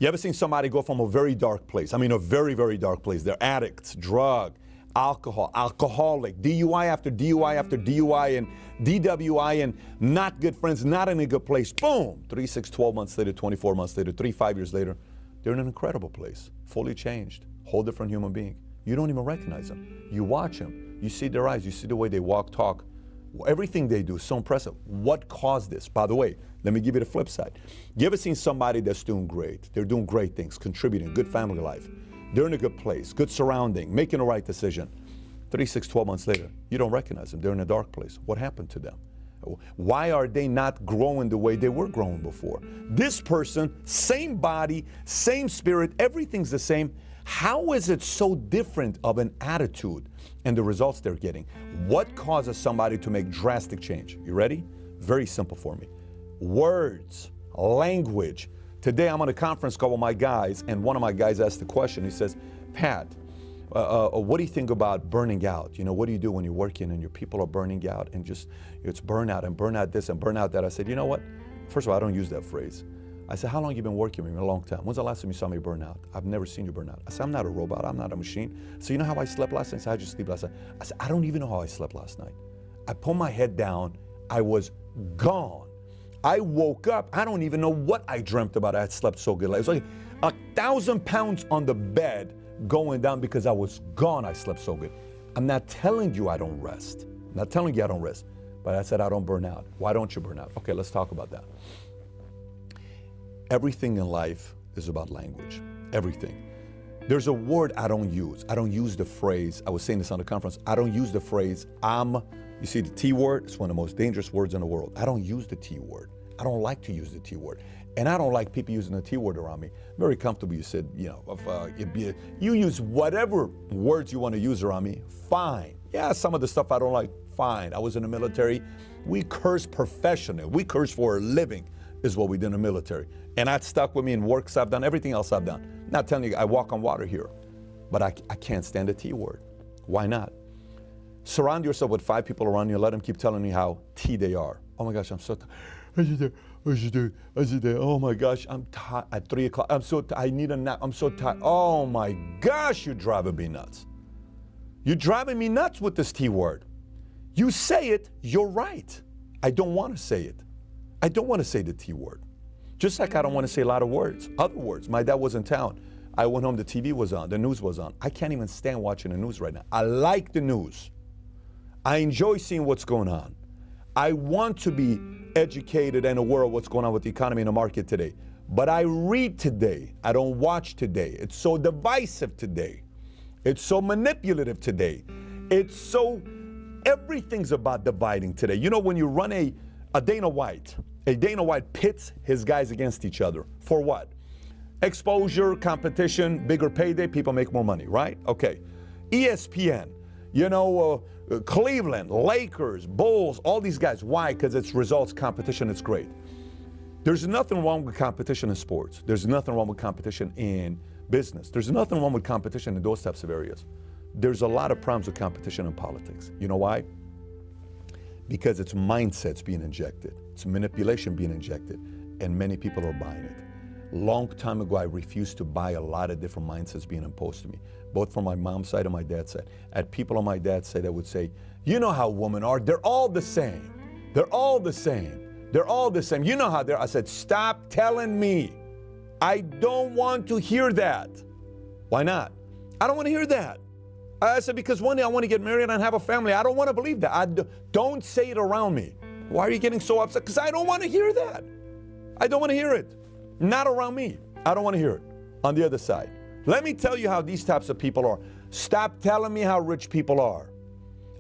You ever seen somebody go from a very dark place? I mean, a very, very dark place. They're addicts, drug, alcohol, alcoholic, DUI after DUI after DUI, and DWI, and not good friends, not in a good place. Boom! 3, 6, 12 months later, 24 months later, 3, 5 years later, they're in an incredible place, fully changed, whole different human being. You don't even recognize them. You watch them, you see their eyes, you see the way they walk, talk. Everything they do is so impressive. What caused this? By the way, let me give you the flip side. You ever seen somebody that's doing great? They're doing great things, contributing, good family life. They're in a good place, good surrounding, making the right decision. 3, 6, 12 months later, you don't recognize them. They're in a dark place. What happened to them? Why are they not growing the way they were growing before? This person, same body, same spirit, everything's the same. How is it so different of an attitude and the results they're getting? What causes somebody to make drastic change? You ready? Very simple for me. Words, language. Today I'm on a conference call with my guys, and one of my guys asked the question. He says, Pat, what do you think about burning out? You know, what do you do when you're working and your people are burning out, and just it's burnout and burnout this and burnout that? I said, you know what? First of all, I don't use that phrase. I said, how long have you been working with me? A long time. When's the last time you saw me burn out? I've never seen you burn out. I said, I'm not a robot. I'm not a machine. So you know how I slept last night? I said, how'd you sleep last night? I said, I don't even know how I slept last night. I put my head down. I was gone. I woke up. I don't even know what I dreamt about. I had slept so good. It was like 1,000 pounds on the bed going down because I was gone. I slept so good. I'm not telling you I don't rest. I'm not telling you I don't rest. But I said I don't burn out. Why don't you burn out? Okay, let's talk about that. Everything in life is about language. Everything. There's a word I don't use. I don't use the phrase, I was saying this on the conference, I don't use the phrase, you see the T word? It's one of the most dangerous words in the world. I don't use the T word. I don't like to use the T word. And I don't like people using the T word around me. Very comfortable, you said, you know, you use whatever words you want to use around me, fine. Yeah, some of the stuff I don't like, fine. I was in the military. We curse professionally. We curse for a living is what we did in the military. And that stuck with me in works I've done, everything else I've done. Not telling you I walk on water here, but I can't stand the T word. Why not? Surround yourself with 5 people around you and let them keep telling you how T they are. Oh my gosh, I'm so tired. Oh my gosh, I'm tired at 3 o'clock. I need a nap. I'm so tired. Oh my gosh, you're driving me nuts. You're driving me nuts with this T word. You say it, you're right. I don't want to say it. I don't want to say the T word. Just like I don't want to say a lot of words, other words. My dad was in town. I went home, the TV was on, the news was on. I can't even stand watching the news right now. I like the news. I enjoy seeing what's going on. I want to be educated and aware of what's going on with the economy and the market today. But I read today. I don't watch today. It's so divisive today. It's so manipulative today. Everything's about dividing today. You know, when you run a Dana White pits his guys against each other. For what? Exposure, competition, bigger payday, people make more money, right? Okay. ESPN, Cleveland, Lakers, Bulls, all these guys. Why? Because it's results, competition, it's great. There's nothing wrong with competition in sports. There's nothing wrong with competition in business. There's nothing wrong with competition in those types of areas. There's a lot of problems with competition in politics. You know why? Because it's mindsets being injected. It's manipulation being injected. And many people are buying it. Long time ago, I refused to buy a lot of different mindsets being imposed to me, both from my mom's side and my dad's side. I had people on my dad's side that would say, you know how women are, they're all the same. They're all the same. They're all the same. You know how they're, I said, stop telling me. I don't want to hear that. Why not? I don't want to hear that. I said, because one day I want to get married and have a family. I don't want to believe that. Don't say it around me. Why are you getting so upset? Because I don't want to hear that. I don't want to hear it. Not around me. I don't want to hear it. On the other side. Let me tell you how these types of people are. Stop telling me how rich people are.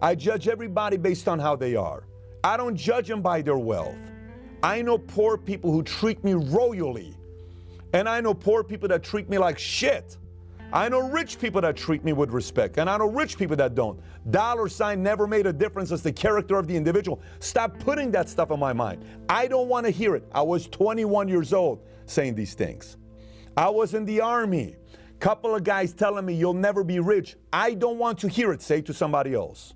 I judge everybody based on how they are. I don't judge them by their wealth. I know poor people who treat me royally. And I know poor people that treat me like shit. I know rich people that treat me with respect, and I know rich people that don't. Dollar sign never made a difference as the character of the individual. Stop putting that stuff in my mind. I don't want to hear it. I was 21 years old saying these things. I was in the army. Couple of guys telling me you'll never be rich. I don't want to hear it. Say it to somebody else.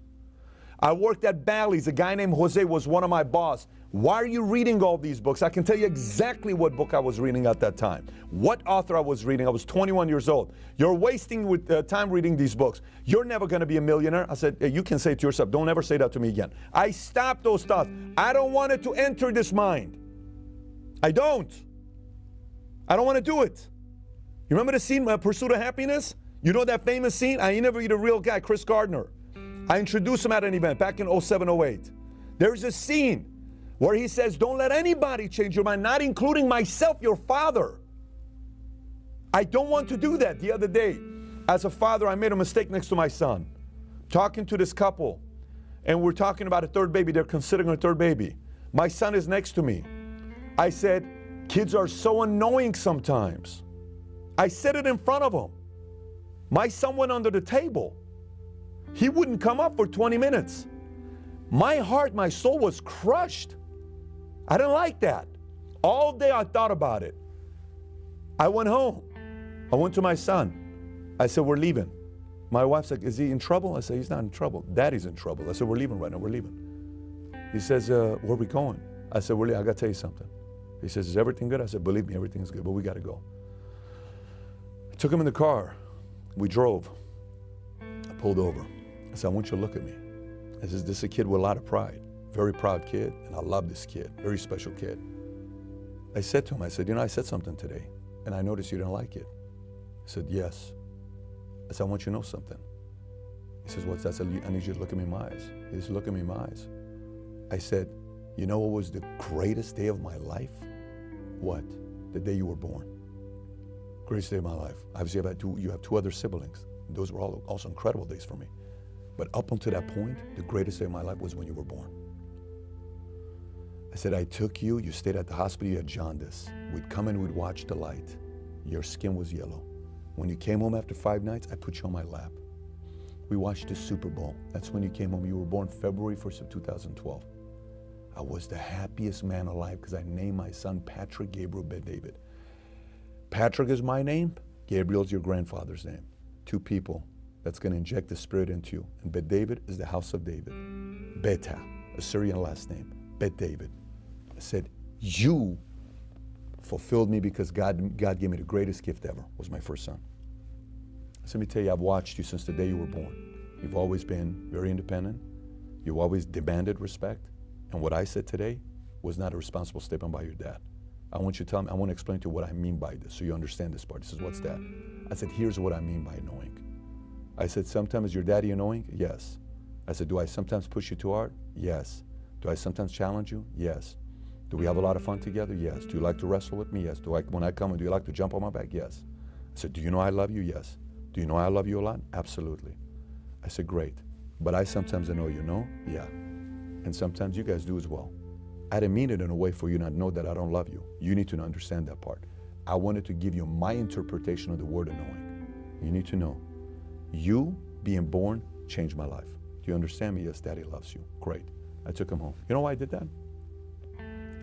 I worked at Bally's. A guy named Jose was one of my boss. Why are you reading all these books? I can tell you exactly what book I was reading at that time, what author I was reading. I was 21 years old. You're wasting time reading these books. You're never going to be a millionaire. I said, you can say it to yourself. Don't ever say that to me again. I stopped those thoughts. I don't want it to enter this mind. I don't want to do it. You remember the scene, Pursuit of Happiness? You know that famous scene? I interviewed a real guy, Chris Gardner. I introduced him at an event back in 07, 08. There's a scene where he says, don't let anybody change your mind, not including myself, your father. I don't want to do that. The other day, as a father, I made a mistake next to my son. Talking to this couple, and we're talking about a third baby. They're considering a third baby. My son is next to me. I said, kids are so annoying sometimes. I said it in front of him. My son went under the table. He wouldn't come up for 20 minutes. My heart, my soul was crushed. I didn't like that. All day I thought about it. I went home. I went to my son. I said, we're leaving. My wife said, is he in trouble? I said, he's not in trouble. Daddy's in trouble. I said, we're leaving right now. We're leaving. He says, where are we going? I said, I got to tell you something. He says, is everything good? I said, believe me, everything's good, but we got to go. I took him in the car. We drove. I pulled over. I said, I want you to look at me. I said, this is a kid with a lot of pride. Very proud kid, and I love this kid. Very special kid. I said to him, I said, I said something today, and I noticed you didn't like it. He said, yes. I said, I want you to know something. He says, what's that? I said, I need you to look at me in my eyes. He says, look at me in my eyes. I said, you know what was the greatest day of my life? What? The day you were born. Greatest day of my life. Obviously, you have two other siblings. Those were also incredible days for me. But up until that point, the greatest day of my life was when you were born. I said, I took you, you stayed at the hospital, you had jaundice. We'd come and we'd watch the light. Your skin was yellow. When you came home after 5 nights, I put you on my lap. We watched the Super Bowl. That's when you came home. You were born February 1st of 2012. I was the happiest man alive because I named my son Patrick Gabriel Bet-David. Patrick is my name. Gabriel's your grandfather's name. Two people that's going to inject the spirit into you. And Bet-David is the house of David. Beta, a Syrian last name. Bet-David. I said, you fulfilled me because God gave me the greatest gift ever, was my first son. So let me tell you, I've watched you since the day you were born. You've always been very independent. You've always demanded respect. And what I said today was not a responsible statement by your dad. I want you to tell me, I want to explain to you what I mean by this so you understand this part. He says, what's that? I said, here's what I mean by annoying. I said, sometimes is your daddy annoying? Yes. I said, do I sometimes push you too hard? Yes. Do I sometimes challenge you? Yes. Do we have a lot of fun together? Yes. Do you like to wrestle with me? Yes. When I come, do you like to jump on my back? Yes. I said, do you know I love you? Yes. Do you know I love you a lot? Absolutely. I said, great. But I sometimes annoy you, no? Yeah. And sometimes you guys do as well. I didn't mean it in a way for you not know that I don't love you. You need to understand that part. I wanted to give you my interpretation of the word annoying. You need to know. You being born changed my life. Do you understand me? Yes, Daddy loves you. Great. I took him home. You know why I did that?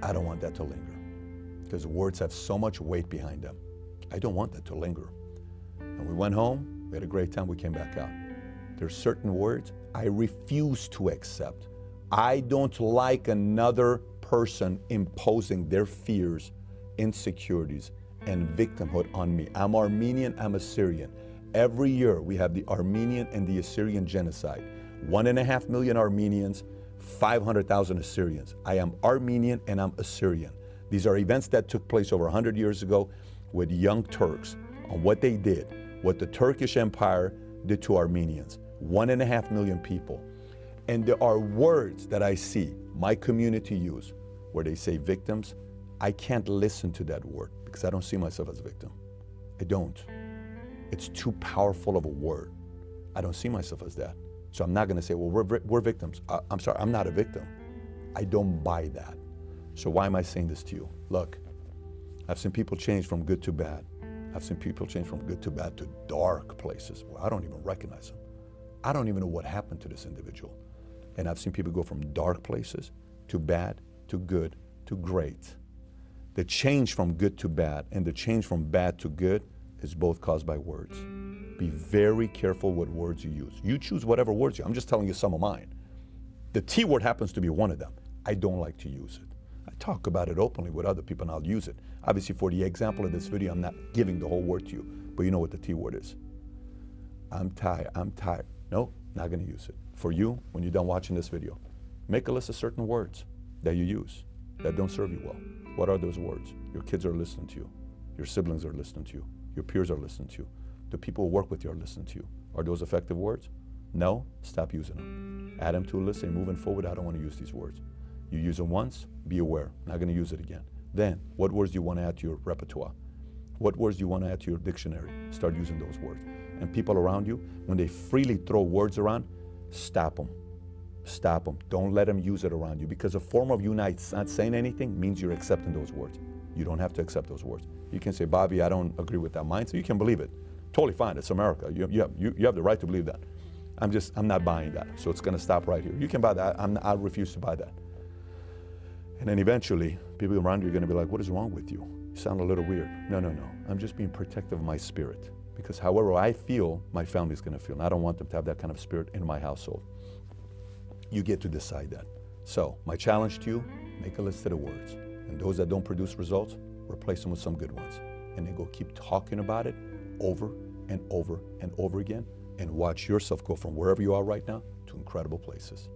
I don't want that to linger. Because words have so much weight behind them. I don't want that to linger. And we went home. We had a great time. We came back out. There's certain words I refuse to accept. I don't like another person imposing their fears, insecurities, and victimhood on me. I'm Armenian, I'm Assyrian. Every year we have the Armenian and the Assyrian genocide. 1.5 million Armenians, 500,000 Assyrians. I am Armenian and I'm Assyrian. These are events that took place over 100 years ago with young Turks on what they did, what the Turkish Empire did to Armenians. 1.5 million people. And there are words that I see my community use where they say victims. I can't listen to that word because I don't see myself as a victim. I don't. It's too powerful of a word. I don't see myself as that. So I'm not going to say, well, we're victims. I'm sorry, I'm not a victim. I don't buy that. So why am I saying this to you? Look, I've seen people change from good to bad. I've seen people change from good to bad to dark places where I don't even recognize them. I don't even know what happened to this individual. And I've seen people go from dark places to bad to good to great. The change from good to bad and the change from bad to good is both caused by words. Be very careful what words you use. You choose whatever words I'm just telling you some of mine. The T word happens to be one of them. I don't like to use it. I talk about it openly with other people and I'll use it. Obviously for the example of this video, I'm not giving the whole word to you, but you know what the T word is. I'm tired. No, not gonna use it. For you, when you're done watching this video, make a list of certain words that you use that don't serve you well. What are those words? Your kids are listening to you. Your siblings are listening to you. Your peers are listening to you. The people who work with you are listening to you. Are those effective words? No, stop using them. Add them to a list, say moving forward, I don't want to use these words. You use them once, be aware, not going to use it again. Then, what words do you want to add to your repertoire? What words do you want to add to your dictionary? Start using those words. And people around you, when they freely throw words around, stop them. Stop them. Don't let them use it around you, because a form of you not saying anything means you're accepting those words. You don't have to accept those words. You can say, Bobby, I don't agree with that mindset. You can believe it. Totally fine. It's America. You have the right to believe that. I'm not buying that. So it's going to stop right here. You can buy that. I refuse to buy that. And then eventually, people around you are going to be like, what is wrong with you? You sound a little weird. No. I'm just being protective of my spirit. Because however I feel, my family's going to feel. And I don't want them to have that kind of spirit in my household. You get to decide that. So my challenge to you, make a list of the words. And those that don't produce results, replace them with some good ones. And then go keep talking about it over and over and over again, and watch yourself go from wherever you are right now to incredible places.